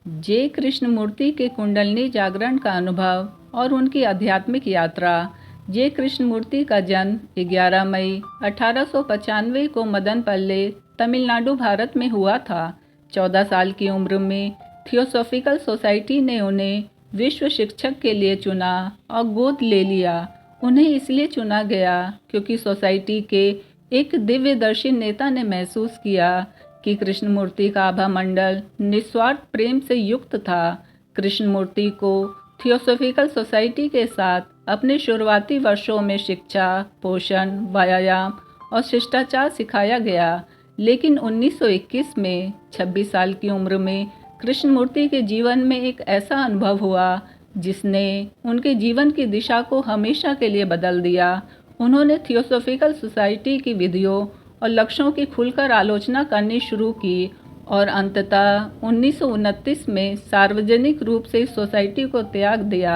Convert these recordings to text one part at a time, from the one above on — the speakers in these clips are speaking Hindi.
जे कृष्णमूर्ति के कुंडलिनी जागरण का अनुभव और उनकी आध्यात्मिक यात्रा। जे कृष्णमूर्ति का जन्म 11 मई 1895 को मदनपल्ले, तमिलनाडु, भारत में हुआ था। 14 साल की उम्र में थियोसॉफिकल सोसाइटी ने उन्हें विश्व शिक्षक के लिए चुना और गोद ले लिया। उन्हें इसलिए चुना गया क्योंकि सोसाइटी के एक दिव्यदर्शी नेता ने महसूस किया कि कृष्णमूर्ति का आभा मंडल निस्वार्थ प्रेम से युक्त था। कृष्णमूर्ति को थियोसॉफिकल सोसाइटी के साथ अपने शुरुआती वर्षों में शिक्षा, पोषण, व्यायाम और शिष्टाचार सिखाया गया। लेकिन 1921 में 26 साल की उम्र में कृष्णमूर्ति के जीवन में एक ऐसा अनुभव हुआ जिसने उनके जीवन की दिशा को हमेशा के लिए बदल दिया। उन्होंने थियोसॉफिकल सोसाइटी की विधियों और लक्ष्यों की खुलकर आलोचना करनी शुरू की और अंततः 1929 में सार्वजनिक रूप से इस सोसाइटी को त्याग दिया।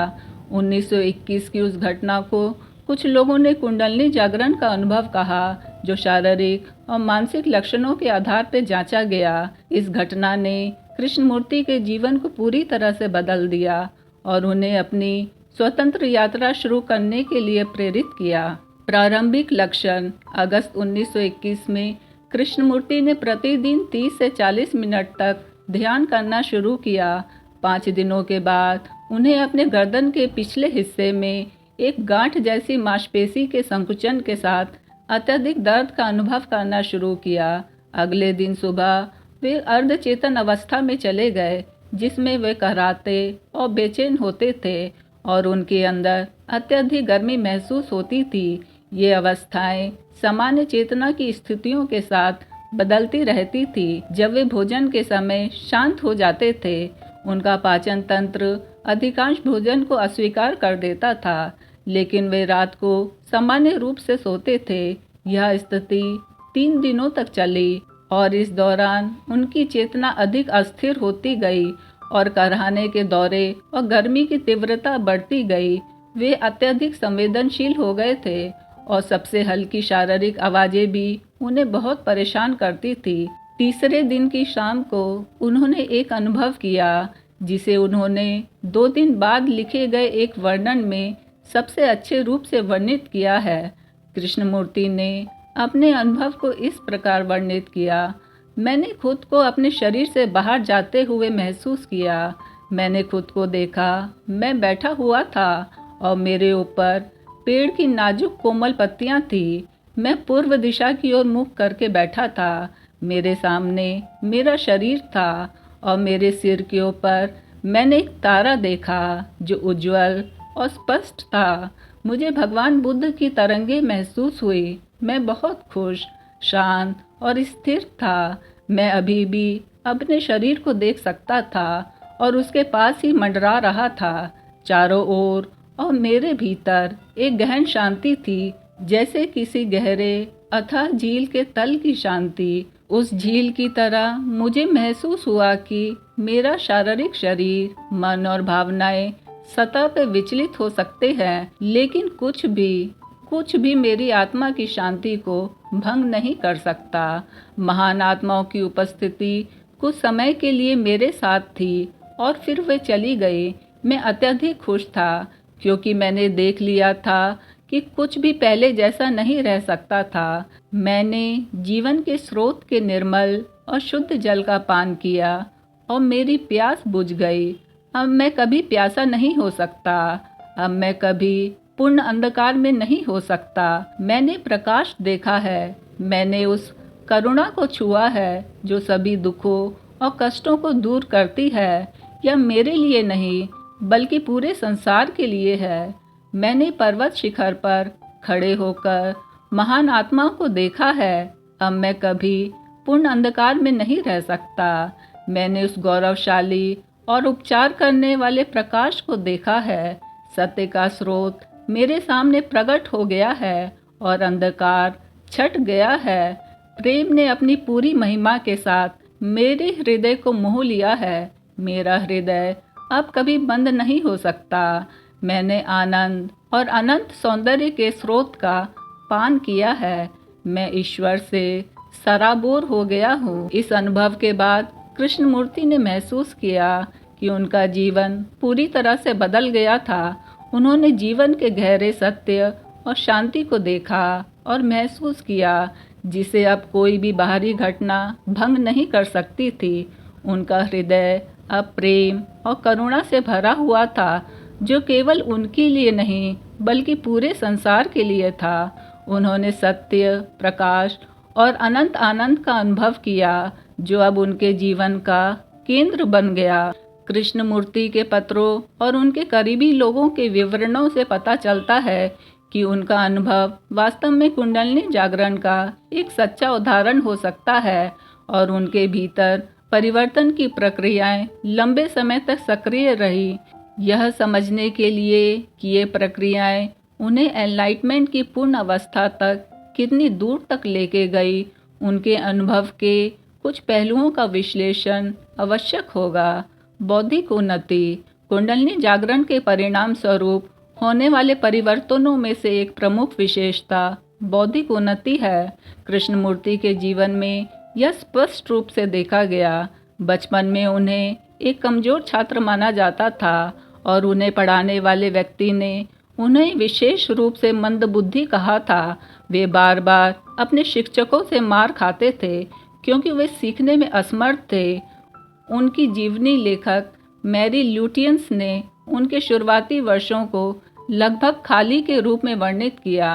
1921 की उस घटना को कुछ लोगों ने कुंडलिनी जागरण का अनुभव कहा, जो शारीरिक और मानसिक लक्षणों के आधार पर जांचा गया। इस घटना ने कृष्णमूर्ति के जीवन को पूरी तरह से बदल दिया और उन्हें अपनी स्वतंत्र यात्रा शुरू करने के लिए प्रेरित किया। प्रारंभिक लक्षण। अगस्त 1921 में कृष्णमूर्ति ने प्रतिदिन 30 से 40 मिनट तक ध्यान करना शुरू किया। 5 दिनों के बाद उन्हें अपने गर्दन के पिछले हिस्से में एक गांठ जैसी मांसपेशी के संकुचन के साथ अत्यधिक दर्द का अनुभव करना शुरू किया। अगले दिन सुबह वे अर्धचेतन अवस्था में चले गए, जिसमें वे कराहते और बेचैन होते थे और उनके अंदर अत्यधिक गर्मी महसूस होती थी। ये अवस्थाएं सामान्य चेतना की स्थितियों के साथ बदलती रहती थी। जब वे भोजन के समय शांत हो जाते थे, उनका पाचन तंत्र अधिकांश भोजन को अस्वीकार कर देता था, लेकिन वे रात को सामान्य रूप से सोते थे। यह स्थिति 3 दिनों तक चली और इस दौरान उनकी चेतना अधिक अस्थिर होती गई और कराहने के दौरे और गर्मी की तीव्रता बढ़ती गई। वे अत्यधिक संवेदनशील हो गए थे और सबसे हल्की शारीरिक आवाज़ें भी उन्हें बहुत परेशान करती थी। तीसरे दिन की शाम को उन्होंने एक अनुभव किया जिसे उन्होंने 2 दिन बाद लिखे गए एक वर्णन में सबसे अच्छे रूप से वर्णित किया है। कृष्णमूर्ति ने अपने अनुभव को इस प्रकार वर्णित किया। मैंने खुद को अपने शरीर से बाहर जाते हुए महसूस किया। मैंने खुद को देखा। मैं बैठा हुआ था और मेरे ऊपर पेड़ की नाजुक कोमल पत्तियां थी। मैं पूर्व दिशा की ओर मुख करके बैठा था। मेरे सामने मेरा शरीर था और मेरे सिर के ऊपर मैंने एक तारा देखा जो उज्जवल और स्पष्ट था। मुझे भगवान बुद्ध की तरंगे महसूस हुई। मैं बहुत खुश, शांत और स्थिर था। मैं अभी भी अपने शरीर को देख सकता था और उसके पास ही मंडरा रहा था। चारों ओर और मेरे भीतर एक गहन शांति थी, जैसे किसी गहरे अथाह झील के तल की शांति। उस झील की तरह मुझे महसूस हुआ कि मेरा शारीरिक शरीर, मन और भावनाएं सतह पर विचलित हो सकते हैं, लेकिन कुछ भी मेरी आत्मा की शांति को भंग नहीं कर सकता। महान आत्माओं की उपस्थिति कुछ समय के लिए मेरे साथ थी और फिर वे चली गई। मैं अत्यधिक खुश था क्योंकि मैंने देख लिया था कि कुछ भी पहले जैसा नहीं रह सकता था। मैंने जीवन के स्रोत के निर्मल और शुद्ध जल का पान किया और मेरी प्यास बुझ गई। अब मैं कभी प्यासा नहीं हो सकता। अब मैं कभी पूर्ण अंधकार में नहीं हो सकता। मैंने प्रकाश देखा है। मैंने उस करुणा को छुआ है जो सभी दुखों और कष्टों को दूर करती है। यह मेरे लिए नहीं बल्कि पूरे संसार के लिए है। मैंने पर्वत शिखर पर खड़े होकर महान आत्माओं को देखा है। अब मैं कभी पूर्ण अंधकार में नहीं रह सकता। मैंने उस गौरवशाली और उपचार करने वाले प्रकाश को देखा है। सत्य का स्रोत मेरे सामने प्रकट हो गया है और अंधकार छट गया है। प्रेम ने अपनी पूरी महिमा के साथ मेरे हृदय को मोह लिया है। मेरा हृदय अब कभी बंद नहीं हो सकता। मैंने आनंद और अनंत सौंदर्य के स्रोत का पान किया है। मैं ईश्वर से सराबोर हो गया हूँ। इस अनुभव के बाद कृष्णमूर्ति ने महसूस किया कि उनका जीवन पूरी तरह से बदल गया था। उन्होंने जीवन के गहरे सत्य और शांति को देखा और महसूस किया जिसे अब कोई भी बाहरी घटना भंग नहीं कर सकती थी। उनका हृदय अब प्रेम और करुणा से भरा हुआ था, जो केवल उनके लिए नहीं बल्कि पूरे संसार के लिए था। उन्होंने सत्य, प्रकाश और अनंत आनंद का अनुभव किया, जो अब उनके जीवन का केंद्र बन गया। कृष्णमूर्ति के पत्रों और उनके करीबी लोगों के विवरणों से पता चलता है कि उनका अनुभव वास्तव में कुंडलिनी जागरण का एक सच्चा उदाहरण हो सकता है और उनके भीतर परिवर्तन की प्रक्रियाएं लंबे समय तक सक्रिय रही। यह समझने के लिए कि ये प्रक्रियाएं उन्हें एनलाइटमेंट की पूर्ण अवस्था तक कितनी दूर तक लेके गई, उनके अनुभव के कुछ पहलुओं का विश्लेषण आवश्यक होगा। बौद्धिक उन्नति कुंडलिनी जागरण के परिणाम स्वरूप होने वाले परिवर्तनों में से एक प्रमुख विशेषता बौद्धिक उन्नति है। कृष्णमूर्ति के जीवन में यह स्पष्ट रूप से देखा गया। बचपन में उन्हें एक कमजोर छात्र माना जाता था और उन्हें पढ़ाने वाले व्यक्ति ने उन्हें विशेष रूप से मंदबुद्धि कहा था। वे बार बार अपने शिक्षकों से मार खाते थे क्योंकि वे सीखने में असमर्थ थे। उनकी जीवनी लेखक मैरी ल्यूटियंस ने उनके शुरुआती वर्षों को लगभग खाली के रूप में वर्णित किया।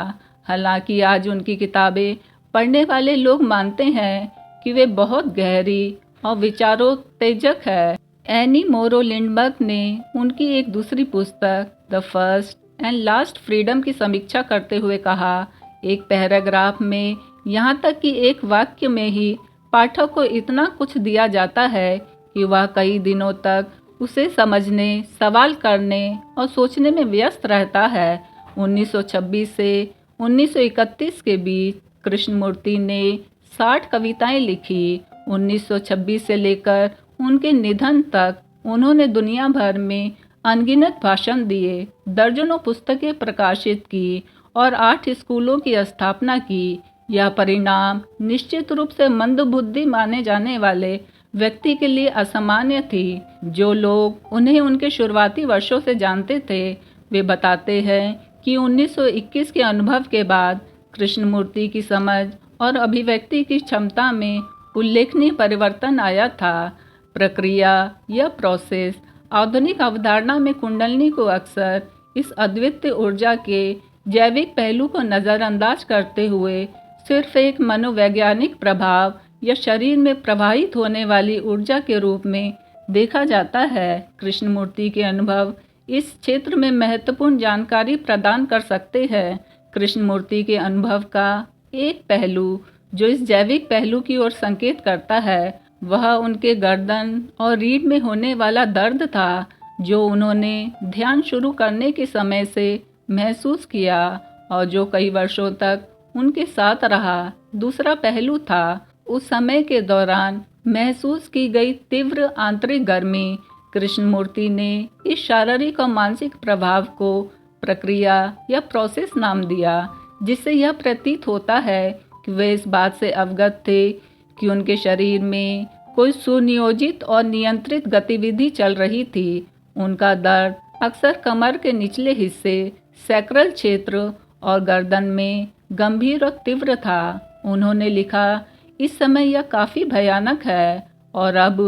हालांकि आज उनकी किताबें पढ़ने वाले लोग मानते हैं कि वे बहुत गहरी और विचारोत्तेजक है। एनी मोरो लिंडबर्ग ने उनकी एक दूसरी पुस्तक the first and last freedom की समीक्षा करते हुए कहा, एक पैराग्राफ में, यहाँ तक कि एक वाक्य में ही पाठक को इतना कुछ दिया जाता है कि वह कई दिनों तक उसे समझने, सवाल करने और सोचने में व्यस्त रहता है। 1926 से 1931 के बीच कृष्णमूर्ति ने 60 कविताएं लिखी। 1926 से लेकर उनके निधन तक उन्होंने दुनिया भर में अनगिनत भाषण दिए, दर्जनों पुस्तकें प्रकाशित की और 8 स्कूलों की स्थापना की। यह परिणाम निश्चित रूप से मंदबुद्धि माने जाने वाले व्यक्ति के लिए असामान्य थी। जो लोग उन्हें उनके शुरुआती वर्षों से जानते थे, वे बताते हैं कि 1921 के अनुभव के बाद कृष्णमूर्ति की समझ और अभिव्यक्ति की क्षमता में उल्लेखनीय परिवर्तन आया था। प्रक्रिया या प्रोसेस आधुनिक अवधारणा में कुंडलिनी को अक्सर इस अद्वितीय ऊर्जा के जैविक पहलू को नज़रअंदाज करते हुए सिर्फ एक मनोवैज्ञानिक प्रभाव या शरीर में प्रवाहित होने वाली ऊर्जा के रूप में देखा जाता है। कृष्णमूर्ति के अनुभव इस क्षेत्र में महत्वपूर्ण जानकारी प्रदान कर सकते हैं। कृष्णमूर्ति के अनुभव का एक पहलू जो इस जैविक पहलू की ओर संकेत करता है, वह उनके गर्दन और रीढ़ में होने वाला दर्द था, जो उन्होंने ध्यान शुरू करने के समय से महसूस किया और जो कई वर्षों तक उनके साथ रहा। दूसरा पहलू था उस समय के दौरान महसूस की गई तीव्र आंतरिक गर्मी। कृष्णमूर्ति ने इस शारीरिक और मानसिक प्रभाव को प्रक्रिया या प्रोसेस नाम दिया, जिससे यह प्रतीत होता है कि वे इस बात से अवगत थे कि उनके शरीर में कोई सुनियोजित और नियंत्रित गतिविधि चल रही थी। उनका दर्द अक्सर कमर के निचले हिस्से, सैक्रल क्षेत्र और गर्दन में गंभीर और तीव्र था। उन्होंने लिखा, इस समय यह काफ़ी भयानक है और अब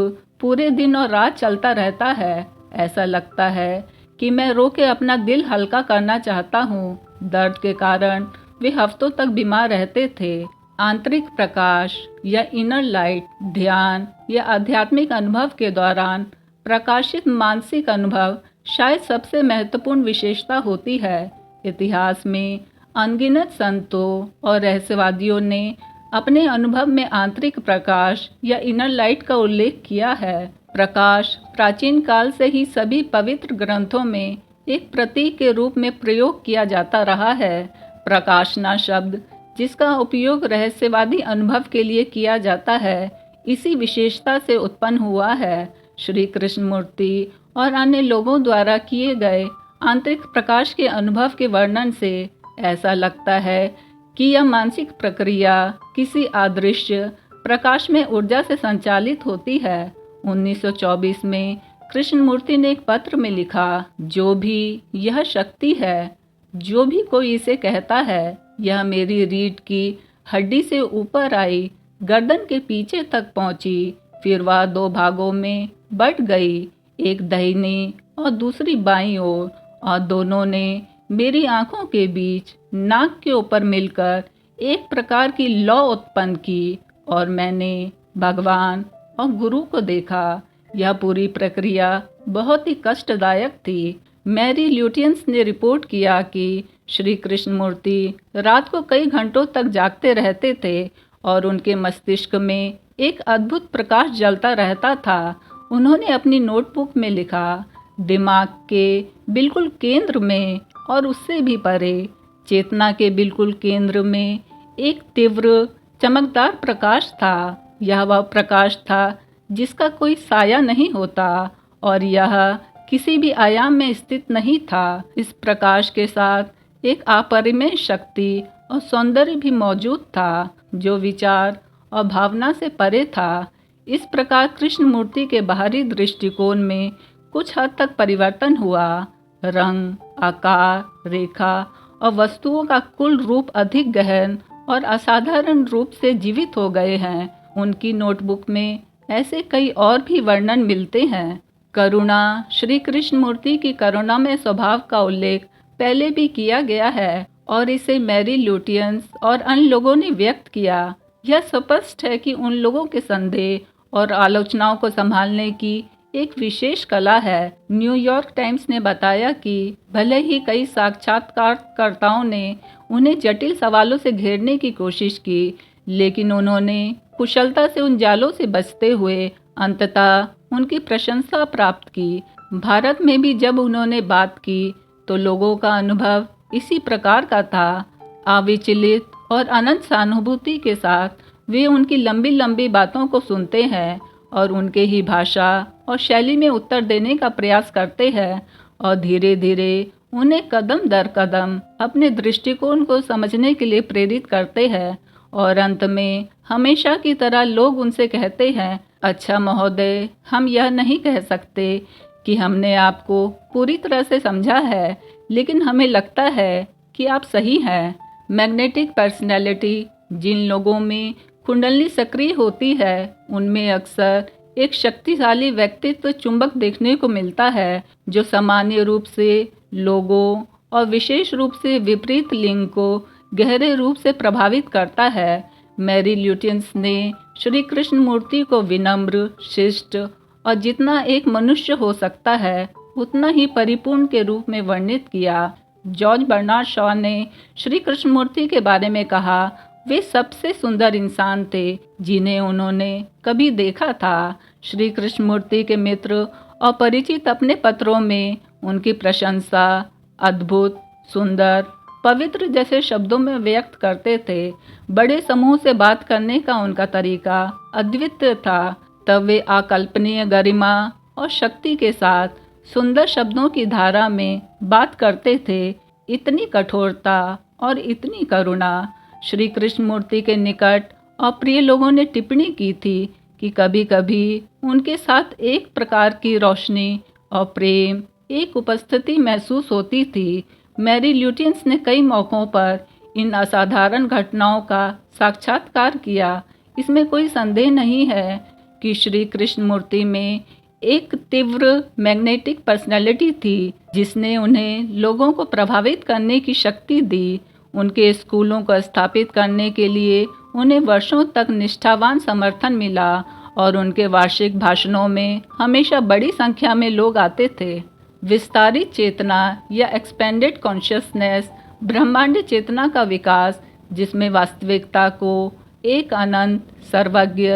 पूरे दिन और रात चलता रहता है। ऐसा लगता है कि मैं रो के अपना दिल हल्का करना चाहता हूँ। दर्द के कारण वे हफ्तों तक बीमार रहते थे। आंतरिक प्रकाश या इनर लाइट ध्यान या आध्यात्मिक अनुभव के दौरान प्रकाशित मानसिक अनुभव शायद सबसे महत्वपूर्ण विशेषता होती है। इतिहास में अनगिनत संतों और रहस्यवादियों ने अपने अनुभव में आंतरिक प्रकाश या इनर लाइट का उल्लेख किया है। प्रकाश प्राचीन काल से ही सभी पवित्र ग्रंथों में एक प्रतीक के रूप में प्रयोग किया जाता रहा है। प्रकाशना शब्द जिसका उपयोग रहस्यवादी अनुभव के लिए किया जाता है, इसी विशेषता से उत्पन्न हुआ है। श्री कृष्णमूर्ति और अन्य लोगों द्वारा किए गए आंतरिक प्रकाश के अनुभव के वर्णन से ऐसा लगता है कि यह मानसिक प्रक्रिया किसी अदृश्य प्रकाश में ऊर्जा से संचालित होती है। 1924 में कृष्णमूर्ति ने एक पत्र में लिखा, जो भी यह शक्ति है, जो भी कोई इसे कहता है, यह मेरी रीढ़ की हड्डी से ऊपर आई, गर्दन के पीछे तक पहुंची, फिर वह 2 भागों में बट गई, एक दाहिनी और दूसरी बाईं ओर, और दोनों ने मेरी आंखों के बीच नाक के ऊपर मिलकर एक प्रकार की लौ उत्पन्न की, और मैंने भगवान और गुरु को देखा। यह पूरी प्रक्रिया बहुत ही कष्टदायक थी। मैरी ल्यूटियंस ने रिपोर्ट किया कि श्री कृष्णमूर्ति रात को कई घंटों तक जागते रहते थे और उनके मस्तिष्क में एक अद्भुत प्रकाश जलता रहता था। उन्होंने अपनी नोटबुक में लिखा, दिमाग के बिल्कुल केंद्र में और उससे भी परे, चेतना के बिल्कुल केंद्र में एक तीव्र चमकदार प्रकाश था। यह वह प्रकाश था जिसका कोई साया नहीं होता, और यह किसी भी आयाम में स्थित नहीं था। इस प्रकाश के साथ एक अपरिमेय शक्ति और सौंदर्य भी मौजूद था, जो विचार और भावना से परे था। इस प्रकार कृष्णमूर्ति के बाहरी दृष्टिकोण में कुछ हद तक परिवर्तन हुआ। रंग, आकार, रेखा और वस्तुओं का कुल रूप अधिक गहन और असाधारण रूप से जीवित हो गए हैं। उनकी नोटबुक में ऐसे कई और भी वर्णन मिलते हैं। करुणा, श्री कृष्णमूर्ति की करुणामय स्वभाव का उल्लेख पहले भी किया गया है और इसे मैरी ल्यूटियंस और अन्य लोगों ने व्यक्त किया। यह स्पष्ट है कि उन लोगों के संदेह और आलोचनाओं को संभालने की एक विशेष कला है। न्यूयॉर्क टाइम्स ने बताया कि भले ही कई साक्षात्कारकर्ताओं ने उन्हें जटिल सवालों से घेरने की कोशिश की, लेकिन उन्होंने कुशलता से उन जालों से बचते हुए अंततः उनकी प्रशंसा प्राप्त की। भारत में भी जब उन्होंने बात की तो लोगों का अनुभव इसी प्रकार का था। अविचलित और अनंत सहानुभूति के साथ वे उनकी लंबी लंबी बातों को सुनते हैं और उनके ही भाषा और शैली में उत्तर देने का प्रयास करते हैं, और धीरे धीरे उन्हें कदम दर कदम अपने दृष्टिकोण को समझने के लिए प्रेरित करते हैं। और अंत में हमेशा की तरह लोग उनसे कहते हैं, अच्छा महोदय, हम यह नहीं कह सकते कि हमने आपको पूरी तरह से समझा है, लेकिन हमें लगता है कि आप सही हैं। मैग्नेटिक पर्सनैलिटी, जिन लोगों में कुंडली सक्रिय होती है, उनमें अक्सर एक शक्तिशाली व्यक्तित्व चुंबक देखने को मिलता है, जो सामान्य रूप से लोगों और विशेष रूप से विपरीत लिंग को गहरे रूप से प्रभावित करता है। मैरी ल्यूटियंस ने श्री कृष्णमूर्ति को विनम्र, शिष्ट और जितना एक मनुष्य हो सकता है उतना ही परिपूर्ण के रूप में वर्णित किया। जॉर्ज बर्नार्ड शॉ ने श्री कृष्णमूर्ति के बारे में कहा, वे सबसे सुंदर इंसान थे जिन्हें उन्होंने कभी देखा था। श्री कृष्णमूर्ति के मित्र और परिचित अपने पत्रों में उनकी प्रशंसा अद्भुत, सुंदर, पवित्र जैसे शब्दों में व्यक्त करते थे। बड़े समूह से बात करने का उनका तरीका अद्वितीय था। तब वे अकल्पनीय गरिमा और शक्ति के साथ सुंदर शब्दों की धारा में बात करते थे। इतनी कठोरता और इतनी करुणा। श्री कृष्णमूर्ति के निकट और प्रिय लोगों ने टिप्पणी की थी कि कभी कभी उनके साथ एक प्रकार की रोशनी और प्रेम, एक उपस्थिति महसूस होती थी। मैरी ल्यूटियंस ने कई मौक़ों पर इन असाधारण घटनाओं का साक्षात्कार किया। इसमें कोई संदेह नहीं है कि श्री कृष्णमूर्ति में एक तीव्र मैग्नेटिक पर्सनैलिटी थी, जिसने उन्हें लोगों को प्रभावित करने की शक्ति दी। उनके स्कूलों को स्थापित करने के लिए उन्हें वर्षों तक निष्ठावान समर्थन मिला और उनके वार्षिक भाषणों में हमेशा बड़ी संख्या में लोग आते थे। विस्तारित चेतना या एक्सपेंडेड कॉन्शियसनेस ब्रह्मांड चेतना का विकास, जिसमें वास्तविकता को एक अनंत, सर्वज्ञ,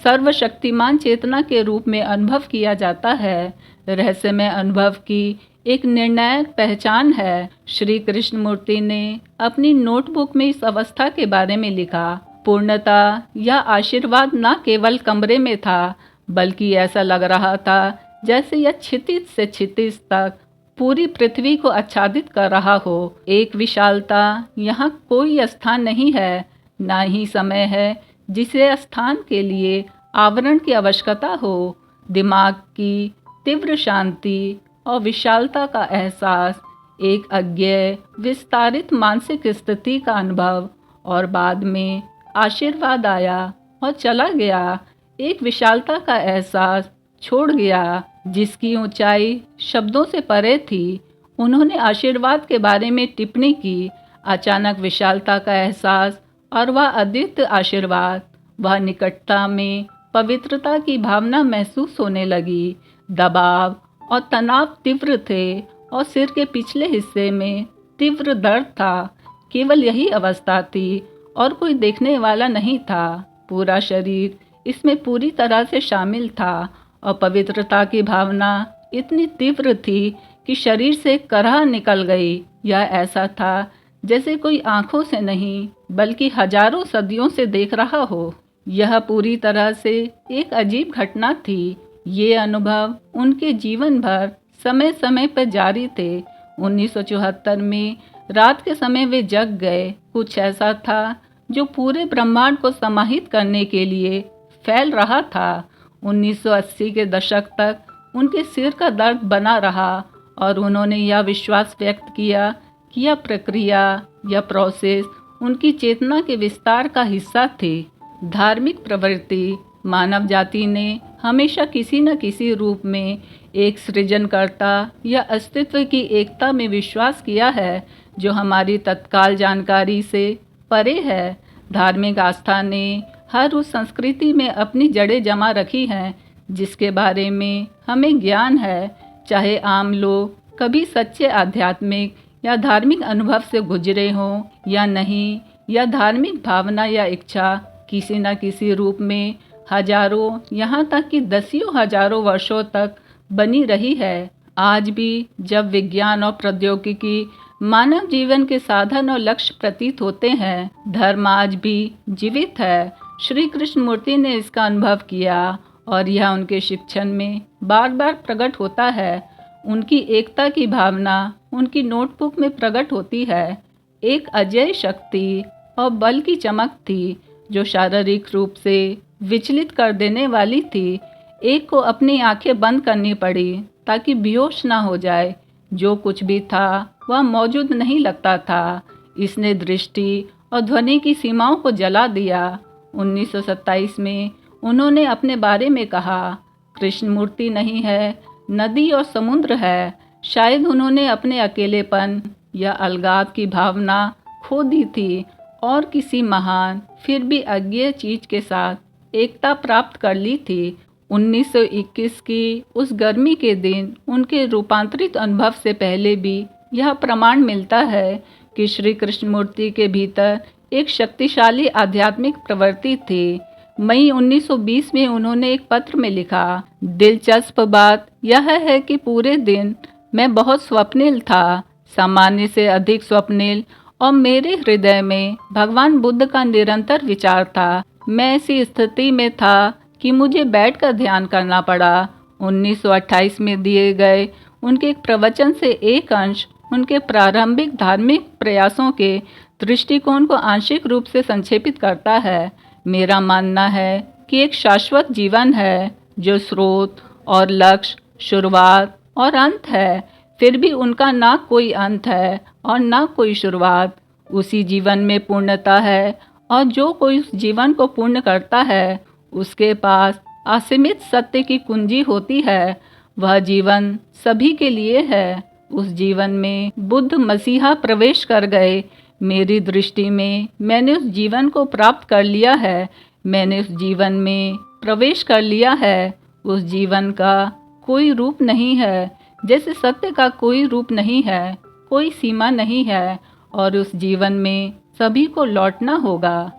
सर्वशक्तिमान चेतना के रूप में अनुभव किया जाता है, रहस्यमय अनुभव की एक निर्णायक पहचान है। श्री कृष्णमूर्ति ने अपनी नोटबुक में इस अवस्था के बारे में लिखा, पूर्णता या आशीर्वाद न केवल कमरे में था, बल्कि ऐसा लग रहा था जैसे यह क्षितिज से क्षितिज तक पूरी पृथ्वी को आच्छादित कर रहा हो। एक विशालता, यहाँ कोई स्थान नहीं है, ना ही समय है जिसे स्थान के लिए आवरण की आवश्यकता हो। दिमाग की तीव्र शांति और विशालता का एहसास, एक अज्ञेय विस्तारित मानसिक स्थिति का अनुभव, और बाद में आशीर्वाद आया और चला गया। एक विशालता का एहसास छोड़ गया जिसकी ऊंचाई शब्दों से परे थी। उन्होंने आशीर्वाद के बारे में टिप्पणी की, अचानक विशालता का एहसास और वह अद्वितीय आशीर्वाद, वह निकटता में पवित्रता की भावना महसूस होने लगी। दबाव और तनाव तीव्र थे और सिर के पिछले हिस्से में तीव्र दर्द था। केवल यही अवस्था थी और कोई देखने वाला नहीं था। पूरा शरीर इसमें पूरी तरह से शामिल था और पवित्रता की भावना इतनी तीव्र थी कि शरीर से करह निकल गई। यह ऐसा था जैसे कोई आंखों से नहीं बल्कि हजारों सदियों से देख रहा हो। यह पूरी तरह से एक अजीब घटना थी। ये अनुभव उनके जीवन भर समय समय पर जारी थे। 1974 में रात के समय वे जग गए। कुछ ऐसा था जो पूरे ब्रह्मांड को समाहित करने के लिए फैल रहा था। 1980 के दशक तक उनके सिर का दर्द बना रहा और उन्होंने यह विश्वास व्यक्त किया कि यह प्रक्रिया, यह प्रोसेस उनकी चेतना के विस्तार का हिस्सा थी। धार्मिक प्रवृत्ति, मानव जाति ने हमेशा किसी न किसी रूप में एक सृजनकर्ता या अस्तित्व की एकता में विश्वास किया है जो हमारी तत्काल जानकारी से परे है। धार्मिक आस्था ने हर उस संस्कृति में अपनी जड़ें जमा रखी हैं जिसके बारे में हमें ज्ञान है, चाहे आम लोग कभी सच्चे आध्यात्मिक या धार्मिक अनुभव से गुजरे हों या नहीं। यह धार्मिक भावना या इच्छा किसी न किसी रूप में हजारों, यहाँ तक कि दसियों हजारों वर्षों तक बनी रही है। आज भी जब विज्ञान और प्रौद्योगिकी मानव जीवन के साधन और लक्ष्य प्रतीत होते हैं, धर्म आज भी जीवित है। श्री कृष्ण मूर्ति ने इसका अनुभव किया और यह उनके शिक्षण में बार बार प्रकट होता है। उनकी एकता की भावना उनकी नोटबुक में प्रकट होती है। एक अजेय शक्ति और बल की चमक थी जो शारीरिक रूप से विचलित कर देने वाली थी। एक को अपनी आंखें बंद करनी पड़ी ताकि बेहोश ना हो जाए। जो कुछ भी था वह मौजूद नहीं लगता था। इसने दृष्टि और ध्वनि की सीमाओं को जला दिया। 1927 में उन्होंने अपने बारे में कहा, कृष्ण मूर्ति नहीं है, नदी और समुद्र है। शायद उन्होंने अपने अकेलेपन या अलगाव की भावना खो दी थी और किसी महान फिर भी अज्ञेय चीज के साथ एकता प्राप्त कर ली थी। 1921 की उस गर्मी के दिन उनके रूपांतरित अनुभव से पहले भी यह प्रमाण मिलता है कि श्री कृष्ण मूर्ति के भीतर एक शक्तिशाली आध्यात्मिक प्रवृत्ति थी। मई 1920 में उन्होंने एक पत्र में लिखा, दिलचस्प बात यह है कि पूरे दिन मैं बहुत स्वप्निल था, सामान्य से अधिक स्वप्निल, और मेरे हृदय में भगवान बुद्ध का निरंतर विचार था। मैं ऐसी स्थिति में था कि मुझे बैठकर ध्यान करना पड़ा। 1928 में दिए गए उनके एक प्रवचन से एक अंश उनके प्रारंभिक धार्मिक प्रयासों के दृष्टिकोण को आंशिक रूप से संक्षेपित करता है। मेरा मानना है कि एक शाश्वत जीवन है जो स्रोत और लक्ष्य, शुरुआत और अंत है, फिर भी उनका ना कोई अंत है और ना कोई शुरुआत। उसी जीवन में पूर्णता है और जो कोई उस जीवन को पूर्ण करता है उसके पास असीमित सत्य की कुंजी होती है। वह जीवन सभी के लिए है। उस जीवन में बुद्ध मसीहा प्रवेश कर गए। मेरी दृष्टि में मैंने उस जीवन को प्राप्त कर लिया है। मैंने उस जीवन में प्रवेश कर लिया है। उस जीवन का कोई रूप नहीं है, जैसे सत्य का कोई रूप नहीं है, कोई सीमा नहीं है, और उस जीवन में सभी को लौटना होगा।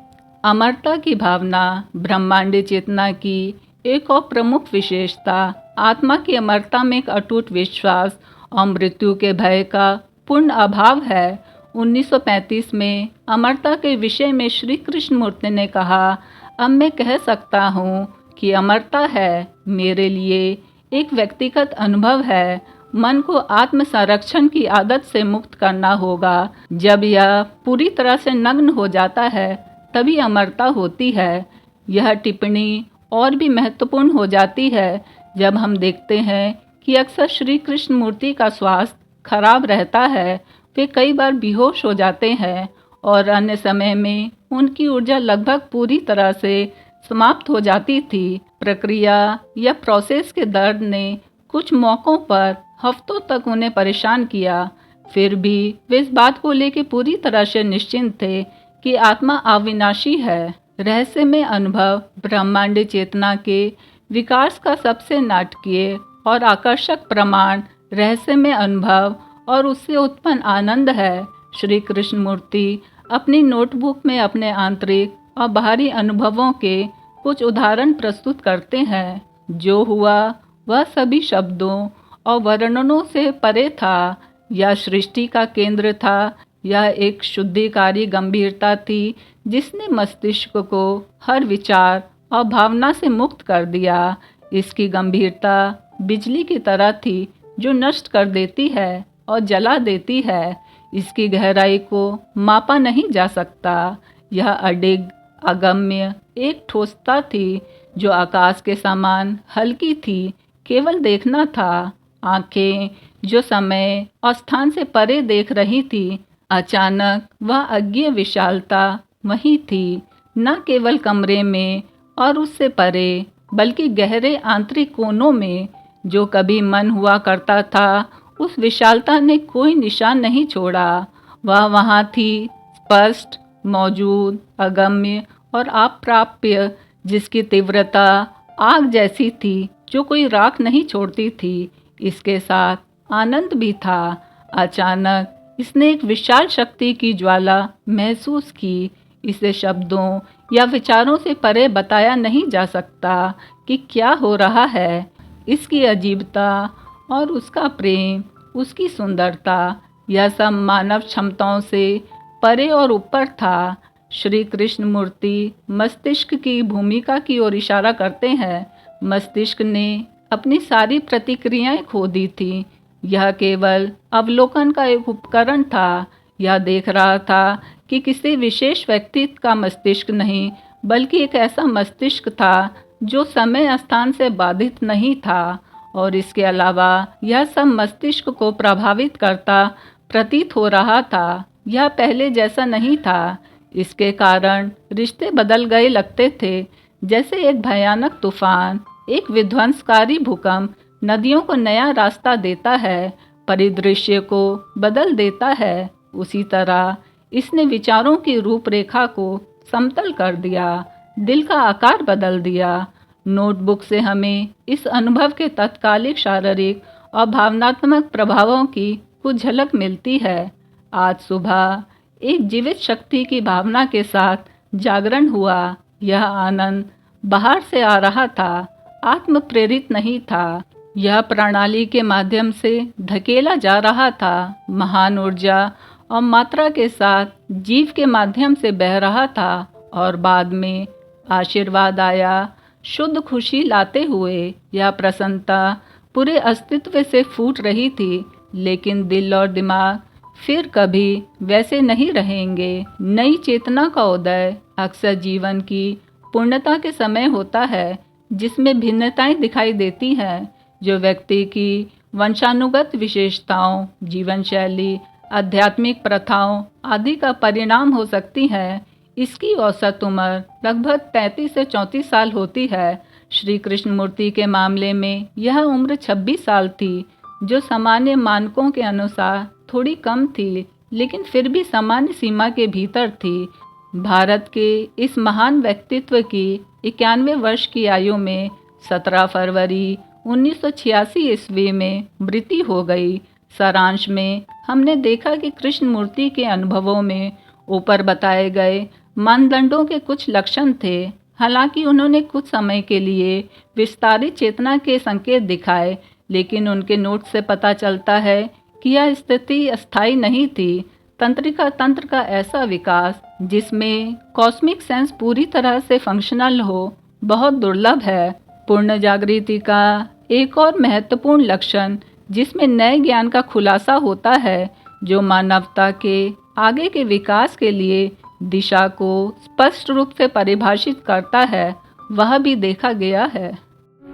अमरता की भावना ब्रह्मांडीय चेतना की एक और प्रमुख विशेषता आत्मा की अमरता में एक अटूट विश्वास और मृत्यु के भय का पूर्ण अभाव है। 1935 में अमरता के विषय में श्री कृष्ण मूर्ति ने कहा, अब मैं कह सकता हूँ कि अमरता है मेरे लिए एक व्यक्तिगत अनुभव है। मन को आत्म संरक्षण की आदत से मुक्त करना होगा। जब यह पूरी तरह से नग्न हो जाता है तभी अमरता होती है। यह टिप्पणी और भी महत्वपूर्ण हो जाती है जब हम देखते हैं कि अक्सर श्री कृष्ण मूर्ति का स्वास्थ्य खराब रहता है, वे कई बार बेहोश हो जाते हैं और अन्य समय में उनकी ऊर्जा लगभग पूरी तरह से समाप्त हो जाती थी। प्रक्रिया या प्रोसेस के दर्द ने कुछ मौक़ों पर हफ्तों तक उन्हें परेशान किया। फिर भी वे इस बात को लेकर पूरी तरह से निश्चिंत थे कि आत्मा अविनाशी है। रहस्यमय अनुभव ब्रह्मांड चेतना के विकास का सबसे नाटकीय और आकर्षक प्रमाण रहस्यमय अनुभव और उससे उत्पन्न आनंद है। श्री कृष्ण मूर्ति अपनी नोटबुक में अपने आंतरिक और बाहरी अनुभवों के कुछ उदाहरण प्रस्तुत करते हैं। जो हुआ वह सभी शब्दों और वर्णनों से परे था। यह सृष्टि का केंद्र था। यह एक शुद्धिकारी गंभीरता थी जिसने मस्तिष्क को हर विचार और भावना से मुक्त कर दिया। इसकी गंभीरता बिजली की तरह थी जो नष्ट कर देती है और जला देती है। इसकी गहराई को मापा नहीं जा सकता। यह अडिग, अगम्य एक ठोसता थी जो आकाश के समान हल्की थी। केवल देखना था। आंखें जो समय और स्थान से परे देख रही थी। अचानक वह अज्ञेय विशालता वहीं थी, न केवल कमरे में और उससे परे, बल्कि गहरे आंतरिक कोनों में। जो कभी मन हुआ करता था, उस विशालता ने कोई निशान नहीं छोड़ा। वह वहाँ थी, स्पष्ट, मौजूद, अगम्य और अप्राप्य, जिसकी तीव्रता आग जैसी थी जो कोई राख नहीं छोड़ती थी। इसके साथ आनंद भी था। अचानक इसने एक विशाल शक्ति की ज्वाला महसूस की। इसे शब्दों या विचारों से परे बताया नहीं जा सकता कि क्या हो रहा है। इसकी अजीबता और उसका प्रेम, उसकी सुंदरता, यह सब मानव क्षमताओं से परे और ऊपर था। श्री कृष्ण मूर्ति मस्तिष्क की भूमिका की ओर इशारा करते हैं। मस्तिष्क ने अपनी सारी प्रतिक्रियाएं खो दी थी। यह केवल अवलोकन का एक उपकरण था। यह देख रहा था कि किसी विशेष व्यक्ति का मस्तिष्क नहीं, बल्कि एक ऐसा मस्तिष्क था जो समय स्थान से बाधित नहीं था। और इसके अलावा यह सब मस्तिष्क को प्रभावित करता प्रतीत हो रहा था। यह पहले जैसा नहीं था। इसके कारण रिश्ते बदल गए लगते थे, जैसे एक भयानक तूफान, एक विध्वंसकारी भूकंप नदियों को नया रास्ता देता है, परिदृश्य को बदल देता है। उसी तरह इसने विचारों की रूपरेखा को समतल कर दिया, दिल का आकार बदल दिया। नोटबुक से हमें इस अनुभव के तत्कालिक शारीरिक और भावनात्मक प्रभावों की कुछ झलक मिलती है। आज सुबह एक जीवित शक्ति की भावना के साथ जागरण हुआ। यह आनंद बाहर से आ रहा था, आत्म प्रेरित नहीं था। यह प्रणाली के माध्यम से धकेला जा रहा था। महान ऊर्जा और मात्रा के साथ जीव के माध्यम से बह रहा था और बाद में आशीर्वाद आया, शुद्ध खुशी लाते हुए। यह प्रसन्नता पूरे अस्तित्व से फूट रही थी, लेकिन दिल और दिमाग फिर कभी वैसे नहीं रहेंगे। नई चेतना का उदय अक्सर जीवन की पूर्णता के समय होता है, जिसमें भिन्नताएं दिखाई देती हैं जो व्यक्ति की वंशानुगत विशेषताओं, जीवन शैली, आध्यात्मिक प्रथाओं आदि का परिणाम हो सकती हैं। इसकी औसत उम्र लगभग 33 से 34 साल होती है। श्री कृष्ण मूर्ति के मामले में यह उम्र 26 साल थी, जो सामान्य मानकों के अनुसार थोड़ी कम थी, लेकिन फिर भी सामान्य सीमा के भीतर थी। भारत के इस महान व्यक्तित्व की 91 वर्ष की आयु में 17 फरवरी 1986 ईस्वी में मृत्यु हो गई। सारांश में हमने देखा कि कृष्ण मूर्ति के अनुभवों में ऊपर बताए गए मानदंडों के कुछ लक्षण थे। हालांकि उन्होंने कुछ समय के लिए विस्तारित चेतना के संकेत दिखाए, लेकिन उनके नोट से पता चलता है कि यह स्थिति अस्थायी नहीं थी। तंत्रिका तंत्र का ऐसा विकास जिसमें कॉस्मिक सेंस पूरी तरह से फंक्शनल हो, बहुत दुर्लभ है। पूर्ण जागृति का एक और महत्वपूर्ण लक्षण जिसमें नए ज्ञान का खुलासा होता है, जो मानवता के आगे के विकास के लिए दिशा को स्पष्ट रूप से परिभाषित करता है, वह भी देखा गया है।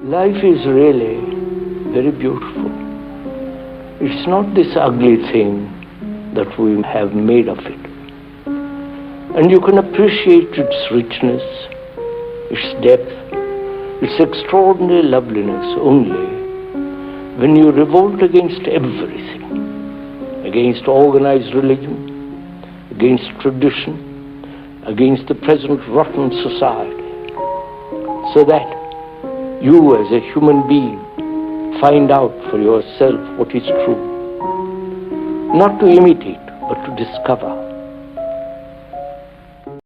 Life is really very beautiful. It's not this ugly thing that we have made of it. And you can appreciate its richness, its depth, its extraordinary loveliness only when you revolt against everything, against organized religion, against tradition, against the present rotten society, so that you as a human being find out for yourself what is true, not to imitate, but to discover.